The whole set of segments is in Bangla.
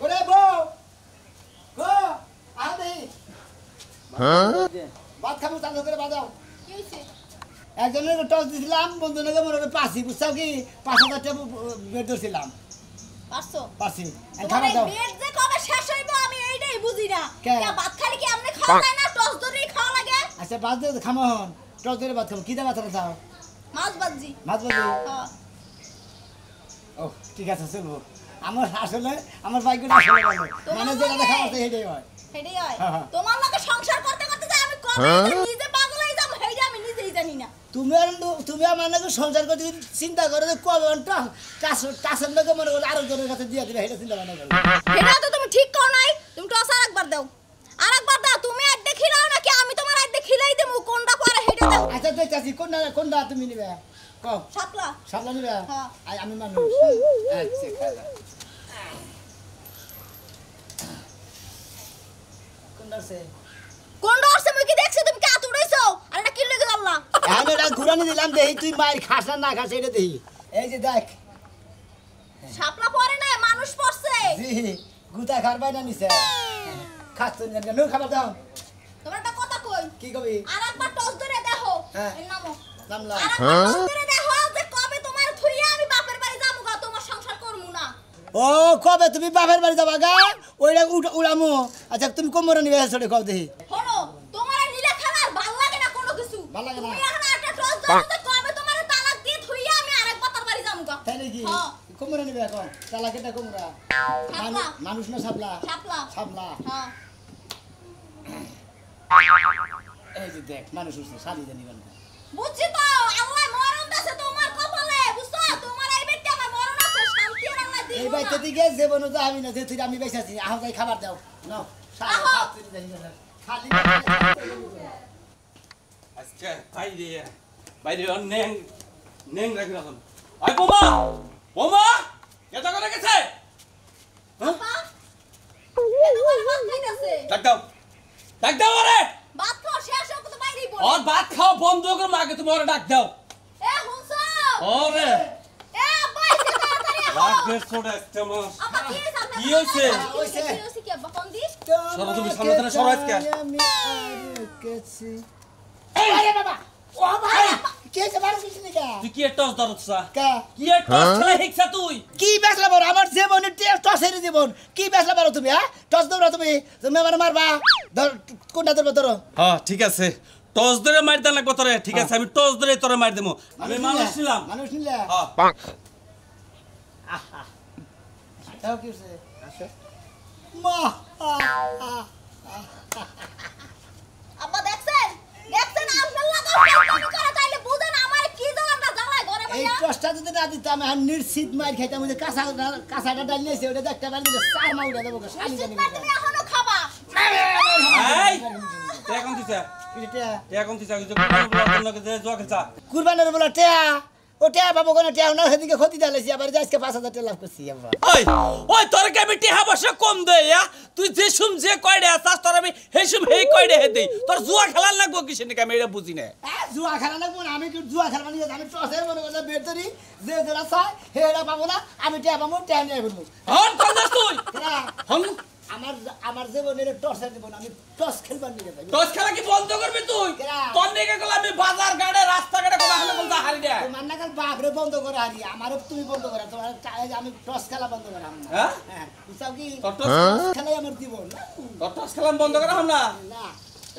ওরে বউ গো আদে হ্যাঁ বাদ খাবো চালু করে বাজাও কি হইছে একজনের টস দিছিলাম বন্ধুকে মনে করে পাসি বুঝছাও কি 5000 টাকা বের ধরছিলাম পারছো পাসি খাবার দাও বেড যে কবে শেষ হইবো আমি এইটাই বুঝি না কে ভাত খালি কি আমনে খাওয়া যায় না টস ধরেই খাওয়া লাগে আচ্ছা বাদ দে খামন টস ধরে ভাত খাবো কি দাও ভাত দাও মাছ ভাজি হ্যাঁ ও ঠিক আছে চলবো আমার আসলে আমার ভাগ্যটা আসলে ভালো মানে যেটা দেখা আছে সেটাই হয় তোমার লগে সংসার করতে করতে যে আমি কবে নিজে পাগল হয়ে যাব সেইটা আমি নিজেই জানি না তুমি আমার নাকি সংসার করতে চিন্তা করে যে কবে টাসের লোকে মনে করলে আরেকজনের কাছে দিয়ে দিলে সেটা চিন্তা ভাবনা করো সেটা তো তুমি ঠিক করো নাই তুমি টস আরেকবার দাও তুমি এক দেখি নাও নাকি আমি তোমার এক দেখিলাই দেবো কোনটা পরে সেটা দাও আচ্ছা দেখতাছি কোনটা তুমি নিবে কও শাপলা নিবে হ্যাঁ আমি মানুষ আচ্ছা খালা কোনটা আছে মুই কি দেখছি তুমি কাত উড়াইছো আর এটা কি লাগি আল্লাহ আমি এটা ঘুরানি দিলাম দেই তুই মার খাস না খাস এটা দেই এই যে দেখ শাপলা পরে না মানুষ পড়ছে জি গুতা খারবাই না নিছে খাস তুই না নো খাবার দাও তোমার একটা কথা কই কি কবি আরেকবার টস ধরে দেখো এই নামো নামলা আরেকবার টস ধরে দেখো যে কবে তোমার থুইয়া আমি বাপের বাড়ি যামু গা তোমার সংসার করমু না ও কবে তুমি বাপের বাড়ি যাবা গা ওইটা উড়ামু আচ্ছা তুমি কোমরে নিবে ছড়ে কও দেই শোনো তোমার নীলা খেলার ভালো লাগে না কোনো কিছু ভালো লাগে না তুমি এখন একটা টস ধরো তো কবে তোমার তালাক দিয়ে থুইয়া আমি আরেকবার তার বাড়ি যামু গা তাই নাকি কোমরে নিবে এখন তালাকেটা কোমরা মানুষ না সাবলা সাবলা হ্যাঁ এই যে দেখ মানুষ হচ্ছে শাড়ি জানি না বুঝছি তো আল্লাহ মরণ দাসে তোমার কপালে বুঝছো তোমার এই ব্যক্তি আমার মরণ আছে শান্তি আর আল্লাহ দিই এই বাইতে দিকে জীবন তো আমি না যে তুই আমি বেঁচে আছি আহ যাই খাবার দাও নাও খালি আজকে বাইরে নেং নেং রাখি রাখুন আই বোমা বোমা এটা করে গেছে বাবা এটা বড় ভাত খাইতেছে ডাক দাও আরে ভাত খাও শেষ হোক তো বাইরেই বল আর ভাত খাও বন্ধ করে মাকে তুমি ওরে ডাক দাও এ হুনছো ওরে এ আব্বা এসে তাড়াতাড়ি রাগ বেশ ছোড়া তেমন আব্বা কি হইছে কি হইছে কি আব্বা ফোন দি সরো তুমি সামনে থেকে সরো আজকে আরে বাবা ও ভাই কে যে মারছিস কিছু নিকা তুই কি টস ধরছস কা কি টস খেলা হিকছা তুই কি বেসলা বড় আমার জীবনের টসের জীবন কি বেসলা বড় তুমি হ্যাঁ টস দৌড়া তুমি আমার মারবা ধর কোনটা ধরবা ধরো হ্যাঁ ঠিক আছে টস ধরে মার দেন লাগবে তোরে ঠিক আছে আমি টস ধরে তোরে মার দেবো আমি মানুষ নিলা হ্যাঁ পাক তাও কি হইছে আসো মা আব্বা দেখছেন আপনার লাগা তুমি করে তাইলে বুঝেন আমার কি দলাটা জ্বালায় ঘরে এই ভাইয়া টসটা যদি না দিতাম আমি নিশ্চিত মার খাইতাম যে কাঁচাটা ডাল নিয়েছে ওটা দেখতে পারি দিলে চার মা উড়ে দেবো শালি জানি তুমি এখনো খাবা এই তে কোন দিছে তে কোন দিছে যে কুরবানি বলার জন্য যে জোয়া খেলছা কুরবানের বলা টিয়া ও টিয়া বাবু কোন টিয়া না সেদিকে ক্ষতি দিলাইছি আবার আজকে 5000 টাকা লাভ করছি আমরা ওই তোর কে আমি টিহা বসে কম দেই তুই যে সুম যে কয়ডে আছাস তোর আমি হেসুম হেই কয়ডে হে দেই তোর জুয়া খেলার লাগবো কিসের নাকি আমি এটা বুঝি না জুয়া খেলা লাগবো না আমি কি জুয়া খেলবা নিয়ে আমি টসের মনে করলে বের ধরি যে যেটা চাই হেটা পাবো না আমি টিয়া পাবো টিয়া নিয়ে বলবো হন কোন দাস তুই হন আমার জীবনের টসের জীবন আমি টস খেলবার নিয়ে যাই টস খেলা কি বন্ধ করবি তুই তোর নেকে গেল আমি বাজার গাড়ে রাস্তা গাড়ে কোন হলে বলতা হারি দে তোমার না কাল বাপরে বন্ধ করে হারি আমারও তুমি বন্ধ করে তোমার আমি টস খেলা বন্ধ করে না হ্যাঁ বুঝাও কি টস খেলাই আমার জীবন তোর টস খেলা বন্ধ করে হম না না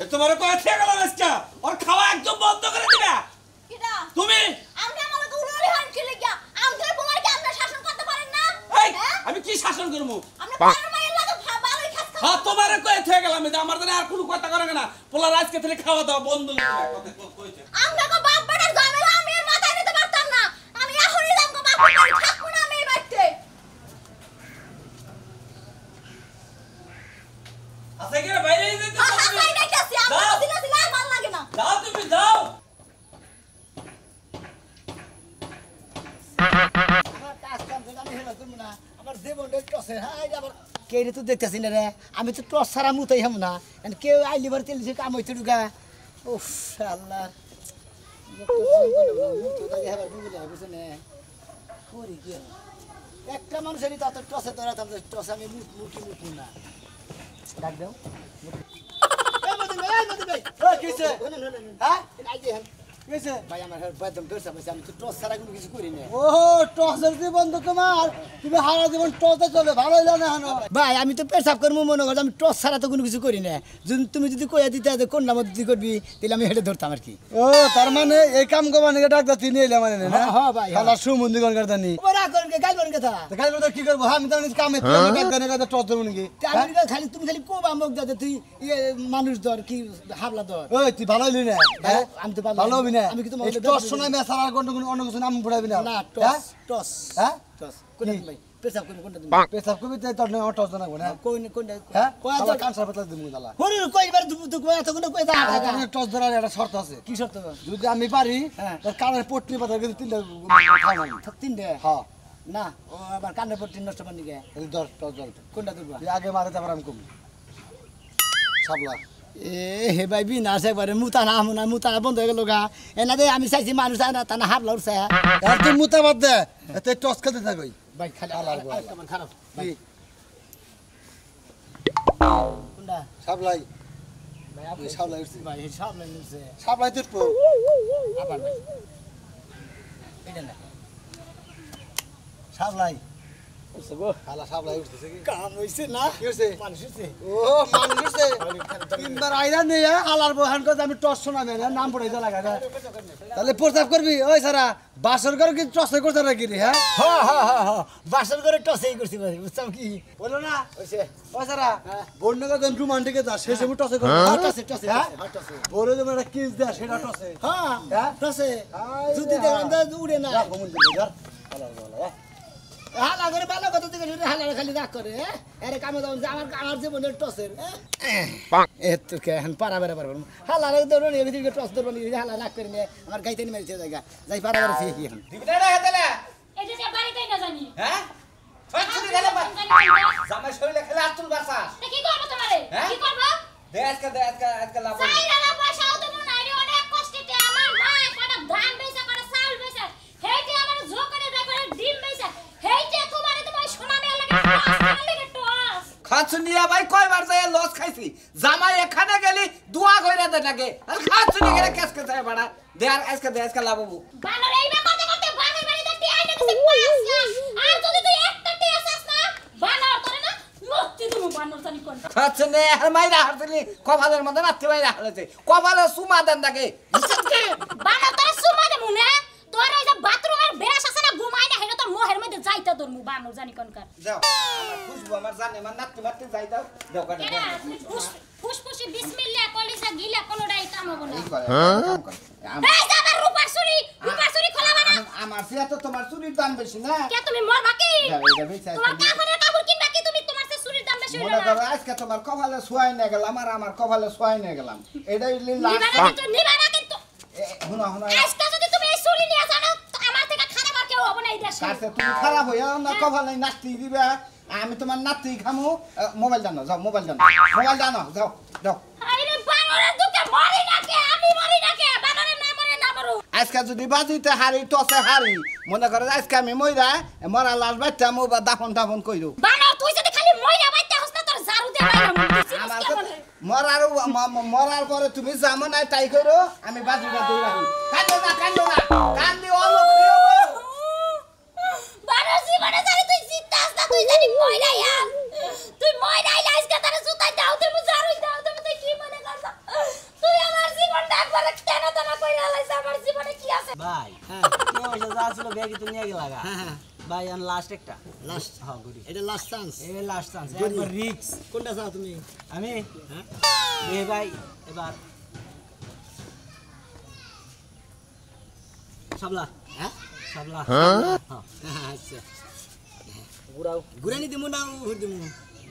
এ তোমার কয় থেকে গেল আজকে ওর খাওয়া একদম বন্ধ করে দিবা কিডা তুমি আমরা আমাকে উড়ালি হান কি লাগিয়া আমদের বলার কি আমরা শাসন করতে পারেন না আমি কি শাসন করব আমরা পারমাইয়ের লাগে ভালোই খাস হ্যাঁ তোমারে কই থেকে গেলাম আমার জানি আর কোনো কথা করে না পোলার আজকে থেকে খাওয়া দাওয়া বন্ধ করে কইছে আমরা কো বাপ বেটার ঝামেলা আমি এর মাথায় নিতে পারতাম না আমি এখনই যাম কো বাপ বেটার থাকবো না আমি এই বাড়িতে আচ্ছা কি বাইরে যেতে আচ্ছা এই দেখছি আমরা দিলে দিলে আর ভালো লাগে না যাও তুমি যাও আমার কাজ কাম করে আমি হেলা করব না আমার জীবনের টসে হাই আবার কে রে তুই দেখতেছিস না রে আমি তো টস ছাড়া মুতাই হাম না এন্ড কেউ আইলি ভর তেল কাম হইতে ঢুকা উফ আল্লাহ তো তাকে হেবার বুঝলে বুঝছ না করি কি একটা মানুষেরই তত টসে ধরাতাম টস আমি মুখি না ডাক দাও এই মতি ভাই কিছে হ্যাঁ আই যে কিছে ভাই আমার বাদম করছ আমি তো টস ছাড়া কোনো কিছু করি না ও টসের জীবন তো তোমার তুমি হারা জীবন টসে চলে ভালোই জানে হানো ভাই আমি তো পেশাব করবো মনে করছি আমি টস ছাড়া তো কোনো কিছু করি না যদি তুমি যদি কইয়া দিতে যে কোন নাম তুই করবি তাহলে আমি হেঁটে ধরতাম আর কি ও তার মানে এই কাম করবা নাকি ডাক্তার তিনি এলে মানে না হ্যাঁ ভাই খালা সুমন্দি কোন করতা নি ওরা করেন কে গাল করেন কথা তো খালি কি করবো আমি তো কামে গানে গানে টস দেবো নাকি আমি খালি তুমি খালি কোবা মুখ দাদা তুই মানুষ ধর কি হাবলা ধর ওই তুই ভালো হইলি না হ্যাঁ আমি তো ভালো হবি না আমি কি তোমার টস শোনাই মে সারা কোন অন্য কিছু নাম পড়াবি না না টস টস হ্যাঁ টস কোন ভাই পেশাব করে কোনটা তুমি পেশাব কবি তোর না টস না না কোনটা হ্যাঁ কয় কয় কাঁচা পাতা দিমু দালা হরি কইবার তুই কয় এত কোন কই দা আমি টস ধরার একটা শর্ত আছে কি শর্ত যদি আমি পারি হ্যাঁ। তোর কানের পট্টি পাতা কিন্তু তিনটা খাওয়াবো তিন দে হ্যাঁ না ও আবার কানের পট্টি নষ্ট বানি গে এই ধর টস ধর কোনটা তুলবা তুই আগে মারে তারপর আমি কম সাবলা এ হে ভাই বিনাশ একবারে মুতা না মুনা মুতা বন্ধ হয়ে গেল গা এনা দে আমি চাইছি মানুষ আনা তানা হাবলা উঠছে আর তুই মুতা বাদ দে এতে টস খেতে থাকই ভাই খালি আলার গো আলার। কেমন খারাপ ভাই কোনটা সাবলাই ভাই আপনি সাবলাই উঠছে ভাই সব লাইন উঠছে সাবলাই তুই পো আবার ভাই এটা না সাবলাই উঠছে গো খালা সাবলাই উঠতেছে কি কাম হইছে না কি হইছে? মানুষ হইছে ও মানুষ উঠছে তিনবার আইরা নিয়ে আলার বহান করে আমি টস শোনাবে না নাম পড়ে লাগা তাহলে প্রস্তাব করবি ওই সারা বাসর করে কি টস করতে নাকি রে হ্যাঁ বাসর করে টসেই করছি ভাই বুঝছাম কি বলো না হইছে ওই সারা বন্যকা যখন রোমান্টিকে যা শেষ আমি টসে করে টসে টসে হ্যাঁ টসে বলে তুমি একটা কিস দেয়া সেটা টসে হ্যাঁ হ্যাঁ? টসে আই যদি রে। দেখেন তো উড়ে না যা ঘুমুন দিবি যা আলার বলা হালা করে ভালো কথা থেকে হালা খালি রাগ করে আরে কামে যাও যে আমার জীবনের টসের এত কে এখন পারা বেড়া পারবো হালা রে ধরো নি এদিকে টস ধরবো নি হালা রাগ করে নিয়ে আমার গাইতে নিয়ে মেরেছে জায়গা যাই পারা বেড়া ফি এখন দিবিটা না হেতেলে এটা যে বাড়িতেই না জানি হ্যাঁ ফাচ্চুরি গেলে জামাই শরীরে খেলে আতুল বাসাস তা কি করবো তোমারে হ্যাঁ? কি করবো দে আজকে লাভ সাইরা পয়সাও দেবো না রে অনেক কষ্টে আমার মা কটা ধান বেচা কটা চাউল বেচা হেইতে আমার ঝোকরে দেখরে ডিম বেচা হেইতে তোমারে তোমার সোনামে লাগে টস খাচ্ছুনিয়া ভাই কয়বার যায় লস খাইছি জামাই এখানে গেলি দোয়া কইরা দে লাগে আর খাচ্ছুনি গেলে কেসকে যায় বাড়া দে আর আজকে লাভবু বানর এইবা করতে করতে বানর বাড়িতে টিয়াই না গেছে 5 লাখ আর যদি তুই একটা টিয়া চাস না বানর তোরে না লত্তি দেবো বানর জানি কোন খাচ্ছুনি আর মাইরা হারতলি কপালের মধ্যে নাতি মাইরা হারছে কপালে সুমা দেন থাকে বানর তোরে সুমা দেবো না তোর ওই যে বাথরুমের বেরাস আছে না ঘুমাই না হেটা তোর মোহের মধ্যে যাইতা তোর মু বানর জানি কোনকার যাও আমার খুশবু আমার জানে আমার নাতি মারতে যাই দাও দাও কানে কেডা ফুসফুসি বিসমিল্লাহ কলিজা গিলা কোনোটাই কাম হবে না এই যে আবার রূপার চুরি খোলা বানা আমার সিয়া তো তোমার চুরির দাম বেশি না কে তুমি মরবা কি যাও, এটা বেচে আজকে তোমার কাপড়ের কাপড় কিনবা কি তুমি তোমার সে চুরির দাম বেশি হইলো মনে না করো আজকে তোমার কপালে সোয়াই নিয়ে গেলাম আর আমার কপালে সোয়াই নিয়ে গেলাম এটাই নিবা না কিন্তু শুনো শুনো আজকে যদি তুমি এই চুরি নিয়ে জানো তো আমার থেকে খারাপ আর কেউ হবে না এই দেশে কাছে তুমি খারাপ হইয়া না কপালে নাতি দিবা আমি তোমার নাতি খামু মোবাইল জানো যাও মোবাইল জানো যাও যাও আরে বানরের দুকে মরি না কে আমি মরি না কে বানরের না মরে না মরু আজকে যদি বাজিতে হারি টসে হারি মনে করো আজকে আমি মইরা মরা লাশ বাচ্চা মো বা দাফন কইরো বানর তুই যদি খালি মইরা বাইতে হস না তোর জারু দিয়ে বাইরা আমার মরার পরে তুমি যামো না তাই কইরো আমি বাজিটা দৌড়াবি কান্দো না কান্দি অলক হইব বানর জীবনে জানি তুই জিতাস না তুই জানি মইরা ইয়া তুই মইরা ইলা আজকে তোর জুতাই দাও তুমি জারুই দাও তুমি তুই কি মনে করছ তুই আমার জীবনটা একবার কেন টানা কইরা লাইছ আমার জীবনে কি আছে ভাই হ্যাঁ কি যা ছিল ব্যাগই তো নিয়ে গেলা হ্যাঁ ভাই আন লাস্ট একটা লাস্ট হ্যাঁ গুডি এটা লাস্ট চান্স এই লাস্ট চান্স Good. একবার রিক্স কোনটা চাও তুমি আমি হ্যাঁ এ ভাই এবার সাবলা হ্যাঁ সাবলা আচ্ছা গুড়াও ঘুরানি দিমু না উড় দিমু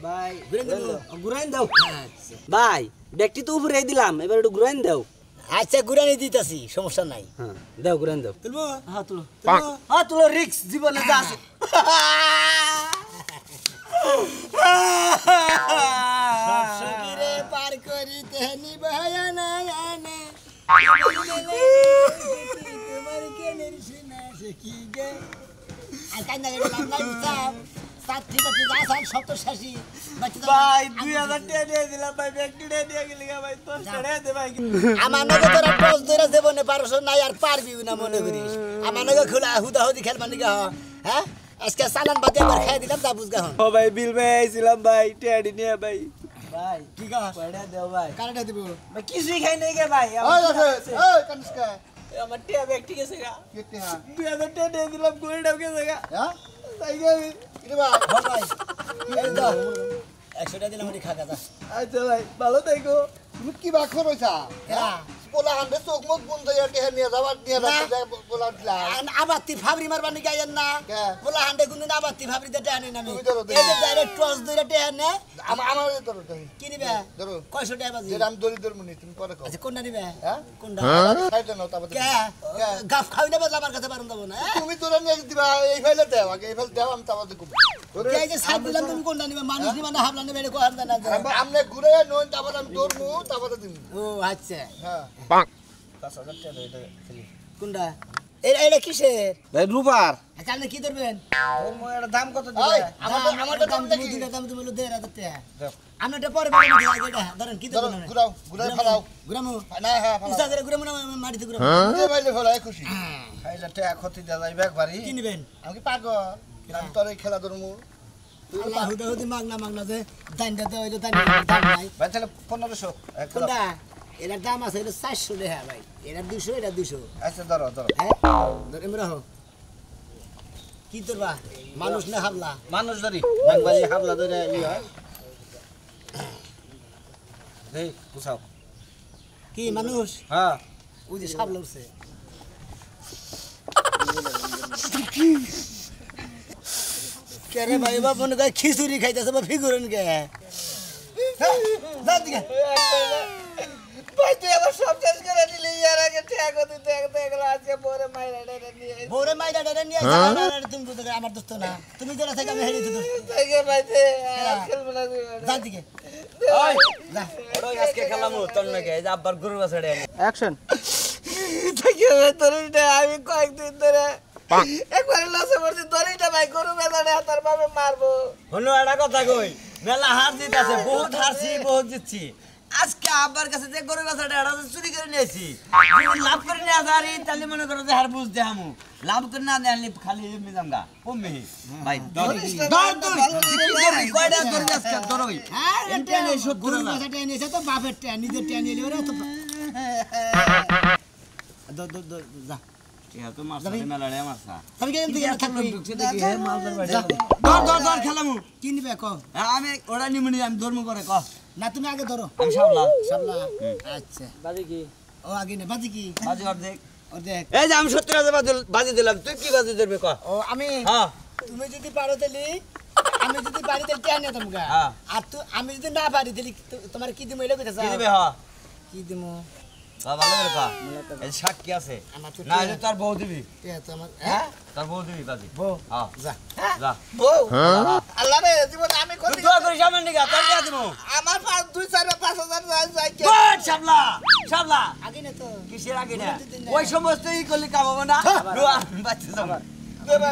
ভাই ঘুরাই দেবো? গুড়াইন দাও আচ্ছা ভাই ব্যাগটি তো উপরে দিলাম এবার একটু গুড়াইন দাও আচ্ছা ঘুরানি দিতাছি সমস্যা নাই হ্যাঁ দাও গুড়াইন দাও তুলবো হ্যাঁ তুলো হ্যাঁ তুলো রিক্স জীবনে যা আছে সবসকিরে পার করিতে নিবায়া না আনে তোমার কেনের সিনা সে কি গে আর কাই না গেলে লাভ নাই বুঝতাম সাতটি বাটি যা সাল 70 80 বাটি ভাই 2000 টাকা দিয়ে দিলাম ভাই ব্যক্তি দিয়ে গেলি ভাই তোর ছেড়ে দে ভাই আমার নাকি তোরা টস ধরে দেবনে পারছ নাই আর পারবি না মনে করিস আমার নাকি খোলা হুদা হুদি খেলবা নাকি হ্যাঁ আজকে সালান বাদে আবার খাই দিলাম তা বুঝগা হন ও ভাই বিল ভাই আইছিলাম ভাই টেডি নিয়ে ভাই ভাই ঠিক আছে পয়সা দাও ভাই কারেন্ট দিব ভাই কিছুই খাই নাই গে ভাই ওই আছে ওই কানিসকা আমার টিয়া ব্যক্তি গেছে গা কেতে হ্যাঁ 2000 টাকা দিয়ে দিলাম গোড়াও গেছে গা হ্যাঁ তাই গে কি ভাই ভাই এই দাও 100 টাকা দিলাম আমি খাগা যা আচ্ছা ভাই ভালো থাকো তুমি কি বাক করইছা হ্যাঁ পোলা হান্ডে চোখ মুখ বন্ধ হইয়া নিয়ে যাবার নিয়ে যাচ্ছে পোলা দিলা আবাতি ফাবরি মারবার নি গায়েন না কে? বলা হান্ডে গুনে আবাতি ফাবরি দে টানে না আমি তুমি ধরো, এই যে ডাইরেক্ট টস ধরে টানে আমার ধরো কি নিবে ধরো 600 টাকা বাজি যেটা আমি দরিদ্র মুনি তুমি পরে খাও আচ্ছা কোনটা নিবে হ্যাঁ কোনটা খাইতে নাও তারপর কে গাফ খাওই না বাজ আমার কাছে পারুম দেব না তুমি তোরা নিয়ে দিবা এই ফাইলে দাও আগে এই ফাইলে দাও আমি তারপর দেখব কে এই যে সাইড দিলাম তুমি কোনটা নিবে মানুষ নিবে না হাবলা নিবে এটা কোন জানা যায় আমনে ঘুরে নন তারপর আমি দৌড়মু তারপর দিমু ও আচ্ছা হ্যাঁ 5000 টাকা দে এটা খালি কোনটা এটা কিসের ভাই রুপার আচ্ছা আপনি কি ধরবেন ওর মোয়ের দাম কত ওই দিবে আমার দাম তুমি দেখি দিলে দাম তুমি বলো 1000 টাকা আমি এটা পরে বলে দিই এটা ধরেন কি ধরো ধরবেন ঘুরাও ঘুরাই ফেলাও গুরামু না হ্যাঁ ফেলাও উস্তাদ রে গুরামু না মাটিতে গুরামু যে ভাইলে ফেলাই খুশি খাইলে টাকা ক্ষতি দেয়া যাইবে একবারই কি নিবেন আমি কি পাগল আমি তোর এই খেলা ধরমু আল্লাহ হুদা হুদি মাগনা মাগনা যে দাইনটা দেওয়া হইলো দাইন দাম নাই ভাই তাহলে 1500 কোনটা এটার দাম আছে এটা 400 টাকা ভাই এটা 200 এটা 200 আচ্ছা ধরো ধরো হ্যাঁ ধরে এমরা হো কি করবা মানুষ না হাবলা মানুষ ধরি বাংবাজি হাবলা ধরে ই হয় দেই পুছাও কি মানুষ হ্যাঁ ওই যে সাবলা উঠছে কে রে ভাই বাবা মনে করে খিচুড়ি খাইতেছে বা ফিগুরেন কে দাঁত দিকে ভাই তুই আবার সব শেষ করে দিলি ইয়ার আগে টাকা কত দিতে গেল আজকে পরে মাইরা ডেরে নিয়ে বউরে মাইরা ডেরে নিয়ে আসা তুমি বুঝতে আমার দোস্ত না তুমি যেটা থেকে আমি হেরে দিত থেকে ভাইতে খেলবো না দাঁত দিকে ওই যা ওই আজকে খেলামু তোর নাকি এই যে আব্বার গরু বাছাড়ে অ্যাকশন থেকে তোরইটা আমি কয়েকদিন ধরে একবার লসে পড়ছি তোরইটা ভাই গরু বেজারে হাতার ভাবে মারবো হলো একটা কথা কই মেলা হার জিত আছে বহুত হারছি বহুত জিতছি আজকে আব্বার কাছে যে গরু বাছাড়ে এটা চুরি করে নিয়েছি যদি লাভ করে নিয়ে আসি তাহলে মনে করো যে হার বুঝ দেহামু লাভ করে না দেখালি খালি এমনি জামগা কমবে ভাই দর কয়টা ধরে আজকে ধরই হ্যাঁ এটা নেই গরুর 70 বাচ্চা টেনে এসে তো বাপের টেনে নিজের টেনে এলে ওরা তো যা ইয়া তো মারছালে মেলাড়ে মারছা আমি কেন দিকে থাকবি ধর খেলামু কি নিবে ক আমি ওরা নিমুনি আমি ধর্ম করে ক না তুমি আগে ধরো আমি সাবলা সামলা আচ্ছা বাজি কি ও আগে নে বাজি কি বাজি অর্ধেক ও দেখ এই যে আমি 70,000 বাজি দিলাম তুই কি বাজি ধরবি ক ও আমি হ্যাঁ তুমি যদি পারো তাহলে আমি যদি বাড়িতে টেনে তোমরা হ্যাঁ। আর আমি যদি না পারি তাহলে তোমার কি দিমু এটা কইতাছ কি দিবে হ্যাঁ কি দিমু বাবা লাগে কা এই সাক্ষী আছে আমার তো না এটা তোর বউ দিবি তো আমার হ্যাঁ তোর বউ দিবি বাজি বউ হ্যাঁ যা যা বউ আল্লাহ রে জীবন আমি তুই করি দোয়া করিস আমার নিগা তোর দিয়া দিমু আমার 2-4-5,000 যাই কে গুড শাবলা শাবলা আগে নে তো কিসের আগে না ওই সমস্ত ই করলি কাম হবে না দোয়া বাচ্চা যাবা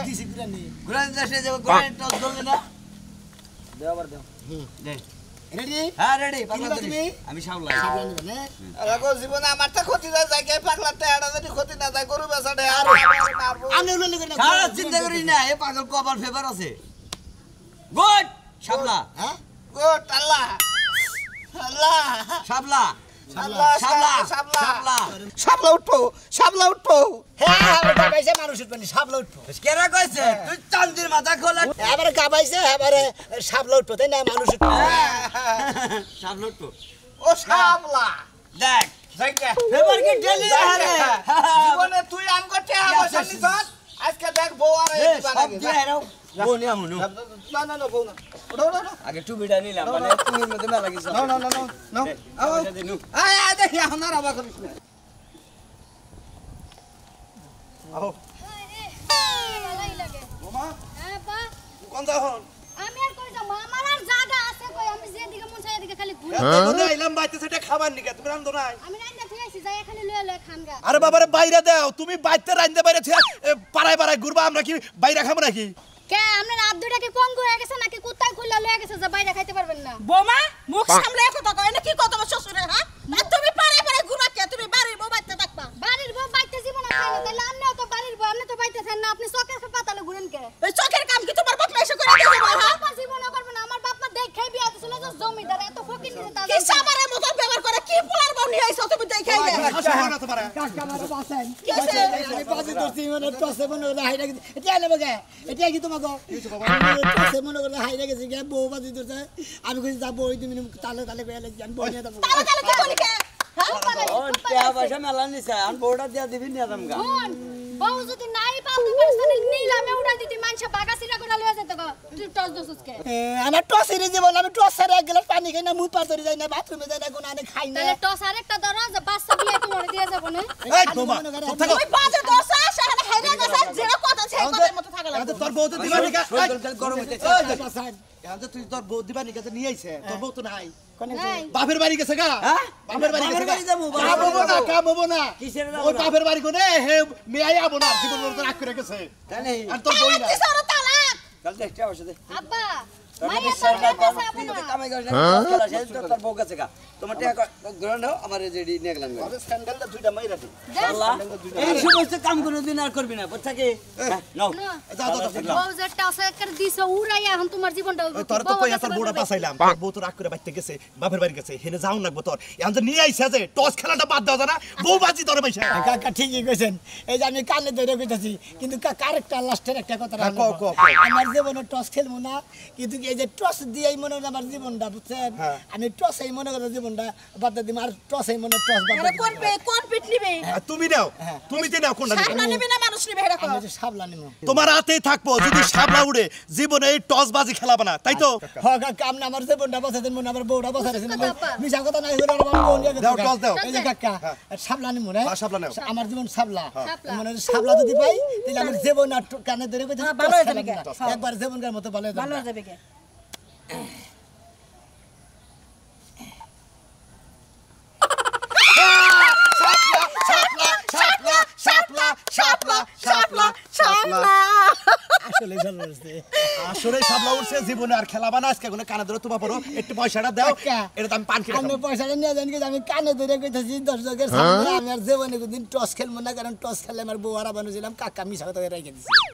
দিছি গুড়া নি গুরান দেশে যাব গুরান টস ধরবে না দেও আবার দেও দে রেডি হ্যাঁ রেডি কিনবা তুমি? আমি শাবলা সাবলা নিবে না রাগো জীবনে আমার তো ক্ষতি যায় কে পাগলা টাকা যদি ক্ষতি না যায় গরু বেচাড়ে আর মারবো আমি উল্লেখ করি না সারা চিন্তা করিস না এ পাগল কপাল ফেভার আছে গুড শাবলা হ্যাঁ গুড আল্লাহ আল্লাহ শাবলা আল্লাহ শাবলা শাবলা শাবলা শাবলা উঠবো হ্যাঁ আমার গাবাইছে মানুষ উঠবেনি সাবলা উঠবো কেরা কইছে তুই চান্দির মাথা খোলা এবারে গাবাইছে এবারে সাবলা উঠবো তাই না মানুষ উঠবো শাবলা তো ও শাবলা দেখ যাইকে ফেভার কি ডেলি আরে জীবনে তুই আম করতে আবার নিছস আজকে দেখ বউ আর এই দিবা সব নাকি দিয়ে এরাও বনিয়া মুনু না বউ না ওড়ো আগে টুবিটা নিলাম মানে তুমি মধ্যে মেলা কিছু নো আও দিনু আয় দেখি এখন আর আবার করিস না আও ভালোই লাগে মামা হ্যাঁ বা কোন যাও আমি আর কই যাব আমার আর জায়গা আছে কই আমি যেদিকে মন চাই এদিকে খালি ঘুরে তোদের আইলাম বাইতে সেটা খাবার নিকে তুমি রান্ধো না আমি রান্না ঠিক আছে যাই খালি লয়ে লয়ে খানগা আরে বাবারে বাইরে দাও তুমি বাইতে রাইন্দে বাইরে ছে পাড়ায় পাড়ায় ঘুরবা আমরা কি বাইরে খাবো নাকি কে আপনার হাত দুইটা কি কম হয়ে গেছে নাকি কুত্তায় খুললা লয়ে গেছে যে বাইরে খাইতে পারবেন না বোমা মুখ সামলে কথা কয় না কি কত শ্বশুরে হ্যাঁ আর তুমি পারে পারে ঘুরা কে তুমি বাড়ির বউ বাইতে থাকবা বাড়ির বউ বাইতে জীবন খায় না তাইলে আপনিও তো বাড়ির বউ আপনি তো বাইতেছেন না আপনি চকের পাতালে ঘুরেন কে এই চোখের কাম কি তোমার বাপ এসে করে দিবে হ্যাঁ আমার জীবন করবে না আমার বাপ মা দেখে বিয়া দিছিল যে জমিদার এত ফকির নিছে তা কি সামারের মতো ব্যবহার করে কি পোলার বউ নিয়ে আইছো তুমি দেখে না তোমার কাকা মারা বাসেন কি আছে? আমি বাজি ধরছি মানে টসে মনে করে হাইরা গেছে এটা আনে বগে এটা কি তোমাকে টসে মনে করে হাইরা গেছে গে বউ বাজি ধরছে আমি কইছি যাবো ওই তুমি তালে তালে কইয়া লাগি আমি বউ নিয়ে যাবো তাহলে তাহলে কি করি কে ওন টেহা পয়সা মেলা নিছে আন বউটা দিয়া দিবি নিয়া দামগা কোন বউ যদি নাই পালতে পারিস তাহলে নীলামে উড়া দিতি মানুষ বাগাসিরা করে লয়ে যেত গো তুই টস দসুসকে আমার টসের জীবন আমি টস ছাড়া এক গ্লাস পানি খাই না মুখ পার ধরে যাই না বাথরুমে যাই না কোনো আনে খাই না তাহলে টস আরেকটা ধরো যে বাচ্চা বিয়ে তোমার দিয়ে যাব না এই তোমা থাকো ওই বাজে দোসা সেখানে হাইরা গেছে যেটা কথা সেই কথার মতো থাকা লাগবে তোর বউ তো দিবা নিকা গরম হইতেছে এখন তুই তোর বউ দিবা নিকা তো নিয়ে আইছে তোর বউ তো নাই নাই বাপের বাড়ি গেছে গা হ্যাঁ? বাপের বাড়ি বাপের গেছে বাড়ি যাবো, বাপের কাম হবো না কাম হবো না কিসের যাবো ওই না? বাপের বাড়ি কোনে হে মেয়াই আবো না জীবন বড় রাগ করে গেছে তাই নেই আর তোর বই না সরো তালাক কাল দেখতে বসে দে আব্বা তোর মাইয়া বিশ্বাস না তো কর তুই তো কামাই করিস না খেলা শেষ তোর বউ কাছে গা তোমার টেহা গ্রহণ দাও আমার রেডি নিয়ে গেলাম আরে স্যান্ডেলটা দুইটা মাইরা দি আল্লাহ এই সমস্ত কাম কোনোদিন আর করবি না বুঝছা কি নাও যাও যাও যাও বউ যে টস করে দিছো উড়াইয়া এখন তোমার জীবনটা তোর তো কই তোর বউটা পাছাইলাম তোর বউ তো রাগ করে বাইতে গেছে বাপের বাড়ি গেছে হেনে যাও লাগবো তোর এখন যে নিয়ে আইছে যে টস খেলাটা বাদ দাও না বউ বাজি তোর পয়সা কাকা ঠিকই কইছেন এই যে আমি কানে ধরে কইতাছি কিন্তু কারেক্ট লাস্টের একটা কথা হ্যাঁ, রাখবো কও, কও, আমার জীবনে টস খেলবো না কিন্তু এই যে টস দিয়েই মনে হয় আমার জীবনটা বুঝছেন হ্যাঁ। আমি টসেই মনে করি জীবনটা বাদ দিম আর টসেই মনে টস বাদ আরে কোন পিট নিবে আর তুমি নাও তুমি তে নাও কোনটা সামনে নিবে নিবে না মানুষ নিবে এটা আমি যে সাবলা নিব তোমার হাতেই থাকবো যদি সাবলা উড়ে জীবনে এই টস বাজি খেলাবে না তাই তো হ কাকা আমি আমার জীবনটা বসে দিন মনে আমার বউটা বসে রেছেন মিছা কথা নাই হইলো আমার বউ নিয়ে দাও, টস দাও। এই যে কাকা সাবলা নিব না হ্যাঁ, সাবলা নাও। আমার জীবন সাবলা মানে সাবলা যদি পাই তাহলে আমার জীবন আর কানে ধরে কইতাছি ভালো হয়ে যাবে গে। একবার জীবনকার মতো ভালো হয়ে ভালো যাবে হয়ে যাবে কে আসলে ভালো হয়েছে আসলে সাবলা উঠছে জীবনে আর খেলাবা না আজকে কোনো কানে ধরে তোমা পড়ো একটু পয়সাটা দাও কাকা, এটা তো আমি পান কিনে আমি খাবো। পয়সাটা নিয়ে যান কিন্তু আমি কানে ধরে কইতাছি দর্শকের সামনে আমি আর জীবনে কোনদিন টস খেলবো না কারণ টস খেললে আমার বউ হারা বানুছিলাম কাকা মিশা কথা রেখে দিছি